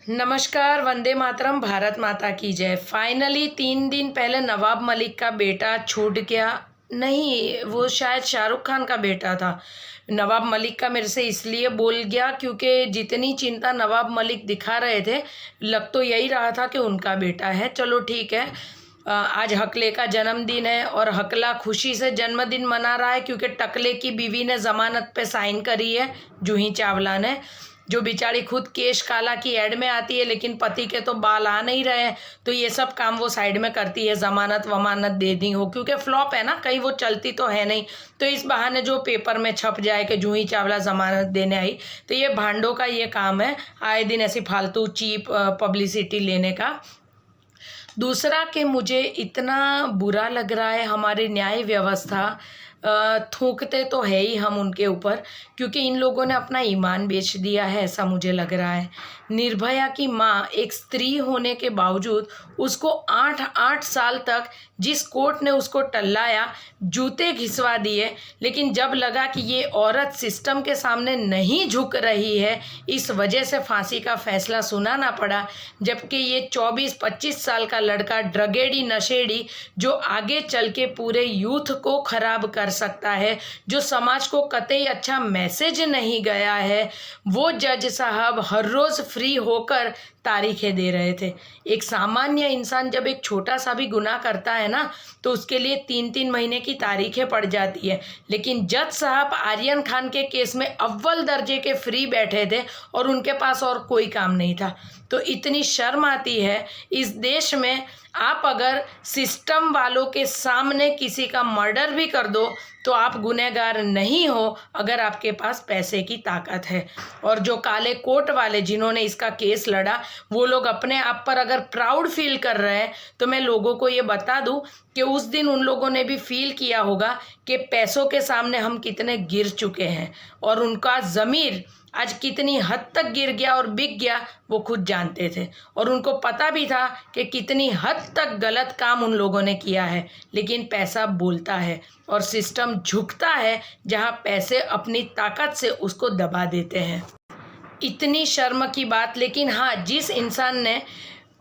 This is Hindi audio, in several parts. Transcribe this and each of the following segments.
नमस्कार, वंदे मातरम, भारत माता की जय। फाइनली 3 दिन पहले नवाब मलिक का बेटा छूट गया। नहीं, वो शायद शाहरुख खान का बेटा था। नवाब मलिक का मेरे से इसलिए बोल गया क्योंकि जितनी चिंता नवाब मलिक दिखा रहे थे, लग तो यही रहा था कि उनका बेटा है। चलो ठीक है। आज हकले का जन्मदिन है और हकला खुशी से जन्मदिन मना रहा है क्योंकि टकले की बीवी ने ज़मानत पे साइन करी है, जूही चावला ने, जो बेचारी खुद केश काला की ऐड में आती है, लेकिन पति के तो बाल आ नहीं रहे हैं, तो ये सब काम वो साइड में करती है, ज़मानत वमानत दे दी हो, क्योंकि फ्लॉप है ना, कहीं वो चलती तो है नहीं, तो इस बहाने जो पेपर में छप जाए कि जूही चावला ज़मानत देने आई। तो ये भांडों का ये काम है, आए दिन ऐसी फालतू चीप पब्लिसिटी लेने का। दूसरा कि मुझे इतना बुरा लग रहा है, हमारी न्याय व्यवस्था थूकते तो है ही हम उनके ऊपर, क्योंकि इन लोगों ने अपना ईमान बेच दिया है, ऐसा मुझे लग रहा है। निर्भया की माँ एक स्त्री होने के बावजूद उसको 8 साल तक जिस कोर्ट ने उसको टल्लाया, जूते घिसवा दिए, लेकिन जब लगा कि ये औरत सिस्टम के सामने नहीं झुक रही है, इस वजह से फांसी का फैसला सुनाना पड़ा। जबकि ये 24-25 साल का लड़का ड्रगेडी नशेड़ी, जो आगे चल के पूरे यूथ को खराब कर सकता है, जो समाज को कतई अच्छा मैसेज नहीं गया है, वो जज साहब हर रोज़ फ्री होकर तारीखें दे रहे थे। एक सामान्य इंसान जब एक छोटा सा भी गुनाह करता है ना, तो उसके लिए 3-3 महीने की तारीखें पड़ जाती है, लेकिन जज साहब आर्यन खान के केस में अव्वल दर्जे के फ्री बैठे थे और उनके पास और कोई काम नहीं था। तो इतनी शर्म आती है इस देश में। आप अगर सिस्टम वालों के सामने किसी का मर्डर भी कर दो तो आप गुनहगार नहीं हो, अगर आपके पास पैसे की ताकत है। और जो काले कोट वाले जिन्होंने इसका केस लड़ा, वो लोग अपने आप पर अगर प्राउड फील कर रहे हैं, तो मैं लोगों को ये बता दूं कि उस दिन उन लोगों ने भी फील किया होगा कि पैसों के सामने हम कितने गिर चुके हैं, और उनका ज़मीर आज कितनी हद तक गिर गया और बिक गया, वो खुद जानते थे। और उनको पता भी था कि कितनी हद तक गलत काम उन लोगों ने किया है, लेकिन पैसा बोलता है और सिस्टम झुकता है जहां पैसे अपनी ताकत से उसको दबा देते हैं। इतनी शर्म की बात। लेकिन हाँ, जिस इंसान ने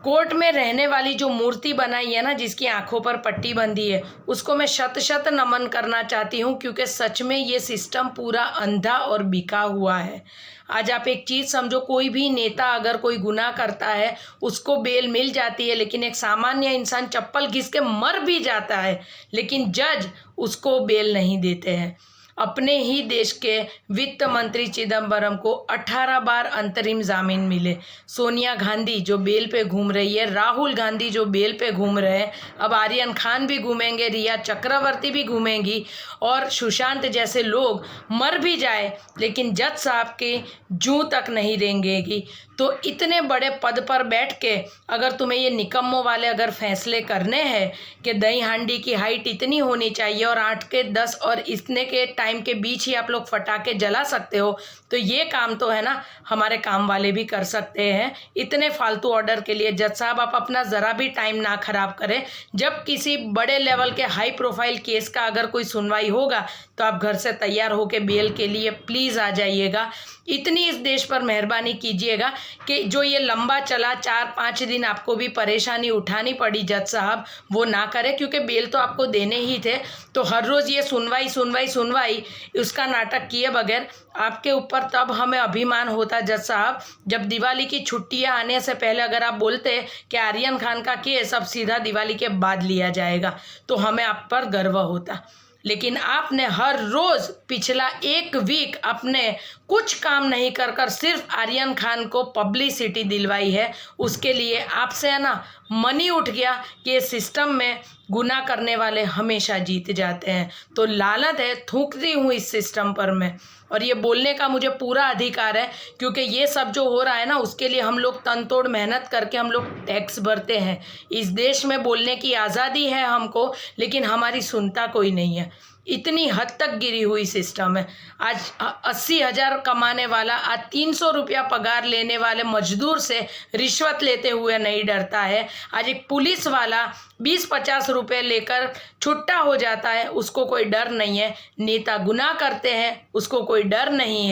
कोर्ट में रहने वाली जो मूर्ति बनाई है ना, जिसकी आंखों पर पट्टी बंधी है, उसको मैं शत नमन करना चाहती हूँ, क्योंकि सच में ये सिस्टम पूरा अंधा और बिका हुआ है। आज आप एक चीज़ समझो, कोई भी नेता अगर कोई गुनाह करता है उसको बेल मिल जाती है, लेकिन एक सामान्य इंसान चप्पल घिस के मर भी जाता है, लेकिन जज उसको बेल नहीं देते हैं। अपने ही देश के वित्त मंत्री चिदम्बरम को 18 बार अंतरिम जामीन मिले। सोनिया गांधी जो बेल पे घूम रही है, राहुल गांधी जो बेल पे घूम रहे हैं, अब आर्यन खान भी घूमेंगे, रिया चक्रवर्ती भी घूमेंगी, और सुशांत जैसे लोग मर भी जाए लेकिन जज साहब के जूं तक नहीं रेंगेगी। तो इतने बड़े पद पर बैठ के अगर तुम्हें ये निकम्मों वाले अगर फैसले करने हैं कि दही हांडी की हाइट इतनी होनी चाहिए और 8 के 10 और इतने के टाइम के बीच ही आप लोग फटाके जला सकते हो, तो ये काम तो है ना, हमारे काम वाले भी कर सकते हैं। इतने फालतू ऑर्डर के लिए जज साहब आप अपना ज़रा भी टाइम ना खराब करें। जब किसी बड़े लेवल के हाई प्रोफाइल केस का अगर कोई सुनवाई होगा, तो आप घर से तैयार होकर बेल के लिए प्लीज़ आ जाइएगा। इतनी इस देश पर मेहरबानी कीजिएगा कि जो ये लंबा चला 4-5 दिन आपको भी परेशानी उठानी पड़ी जज साहब, वो ना करें, क्योंकि बेल तो आपको देने ही थे। तो हर रोज़ ये सुनवाई उसका नाटक किए बगैर आपके ऊपर तब हमें अभिमान होता जज साहब, जब दिवाली की छुट्टियां आने से पहले अगर आप बोलते कि आर्यन खान का केस अब सीधा दिवाली के बाद लिया जाएगा, तो हमें आप पर गर्व होता। लेकिन आपने हर रोज़ पिछला 1 वीक अपने कुछ काम नहीं कर सिर्फ आर्यन खान को पब्लिसिटी दिलवाई है। उसके लिए आपसे है ना मनी उठ गया कि ये सिस्टम में गुनाह करने वाले हमेशा जीत जाते हैं। तो लानत है, थूकती हूँ इस सिस्टम पर मैं, और ये बोलने का मुझे पूरा अधिकार है, क्योंकि ये सब जो हो रहा है ना, उसके लिए हम लोग तनतोड़ मेहनत करके हम लोग टैक्स भरते हैं। इस देश में बोलने की आज़ादी है हमको, लेकिन हमारी सुनता कोई नहीं है। इतनी हद तक गिरी हुई सिस्टम है। आज 80,000 कमाने वाला आज 300 रुपया पगार लेने वाले मजदूर से रिश्वत लेते हुए नहीं डरता है। आज एक पुलिस वाला 20-50 रुपये लेकर छुट्टा हो जाता है, उसको कोई डर नहीं है। नेता गुनाह करते हैं, उसको कोई डर नहीं है।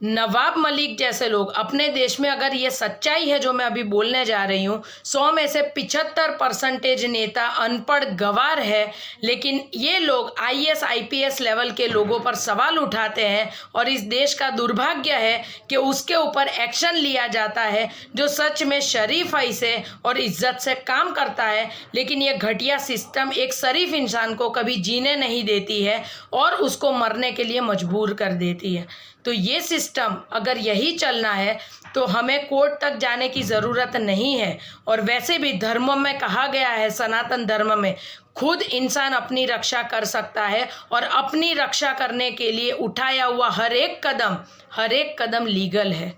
नवाब मलिक जैसे लोग अपने देश में, अगर ये सच्चाई है जो मैं अभी बोलने जा रही हूँ, 100 में से 75% नेता अनपढ़ गवार है, लेकिन ये लोग IAS IPS लेवल के लोगों पर सवाल उठाते हैं और इस देश का दुर्भाग्य है कि उसके ऊपर एक्शन लिया जाता है जो सच में शरीफाई से और इज्जत से काम करता है। लेकिन ये घटिया सिस्टम एक शरीफ इंसान को कभी जीने नहीं देती है और उसको मरने के लिए मजबूर कर देती है। तो ये सिस्टम अगर यही चलना है तो हमें कोर्ट तक जाने की ज़रूरत नहीं है। और वैसे भी धर्मों में कहा गया है, सनातन धर्म में, खुद इंसान अपनी रक्षा कर सकता है और अपनी रक्षा करने के लिए उठाया हुआ हर एक कदम लीगल है।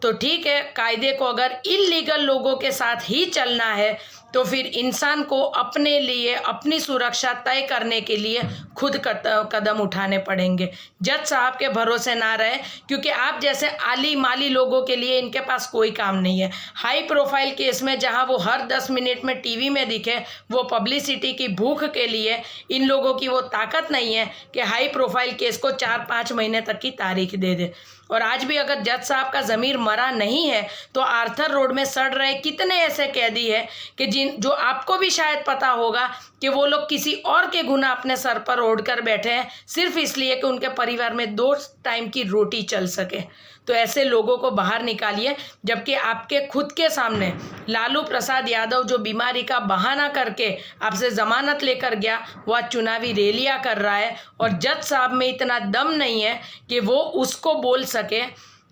तो ठीक है, कायदे को अगर इल्लीगल लोगों के साथ ही चलना है तो फिर इंसान को अपने लिए अपनी सुरक्षा तय करने के लिए खुद कदम उठाने पड़ेंगे। जज साहब के भरोसे ना रहे, क्योंकि आप जैसे आली माली लोगों के लिए इनके पास कोई काम नहीं है। हाई प्रोफाइल केस में जहां वो हर 10 मिनट में टीवी में दिखे, वो पब्लिसिटी की भूख के लिए इन लोगों की वो ताकत नहीं है कि हाई प्रोफाइल केस को 4-5 महीने तक की तारीख दे दे। और आज भी अगर जज साहब का ज़मीर मरा नहीं है तो आर्थर रोड में सड़ रहे कितने ऐसे कैदी हैं कि जो आपको भी शायद पता होगा कि वो लोग किसी और के गुनाह अपने सर पर ओढ़ कर बैठे हैं सिर्फ इसलिए कि उनके परिवार में 2 टाइम की रोटी चल सके। तो ऐसे लोगों को बाहर निकालिए, जबकि आपके खुद के सामने लालू प्रसाद यादव जो बीमारी का बहाना करके आपसे ज़मानत लेकर गया, वो आज चुनावी रैलियां कर रहा है और जज साहब में इतना दम नहीं है कि वो उसको बोल सके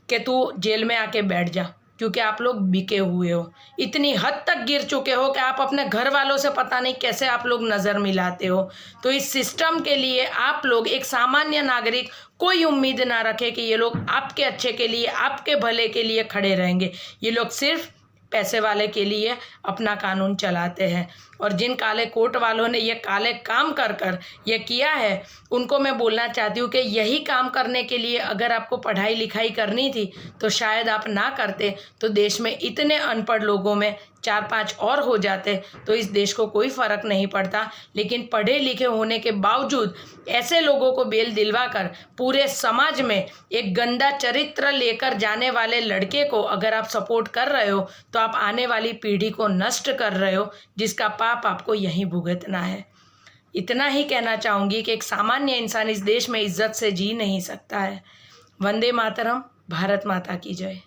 कि तू जेल में आके बैठ जा, क्योंकि आप लोग बिके हुए हो, इतनी हद तक गिर चुके हो कि आप अपने घर वालों से पता नहीं कैसे आप लोग नज़र मिलाते हो। तो इस सिस्टम के लिए आप लोग, एक सामान्य नागरिक, कोई उम्मीद ना रखे कि ये लोग आपके अच्छे के लिए, आपके भले के लिए खड़े रहेंगे। ये लोग सिर्फ पैसे वाले के लिए अपना कानून चलाते हैं। और जिन काले कोट वालों ने ये काले काम कर कर ये किया है, उनको मैं बोलना चाहती हूँ कि यही काम करने के लिए अगर आपको पढ़ाई लिखाई करनी थी तो शायद आप ना करते, तो देश में इतने अनपढ़ लोगों में 4-5 और हो जाते तो इस देश को कोई फ़र्क नहीं पड़ता। लेकिन पढ़े लिखे होने के बावजूद ऐसे लोगों को बेल दिलवा कर पूरे समाज में एक गंदा चरित्र लेकर जाने वाले लड़के को अगर आप सपोर्ट कर रहे हो तो आप आने वाली पीढ़ी को नष्ट कर रहे हो, जिसका पाप आपको यहीं भुगतना है। इतना ही कहना चाहूँगी कि एक सामान्य इंसान इस देश में इज्जत से जी नहीं सकता है। वंदे मातरम। भारत माता की जय।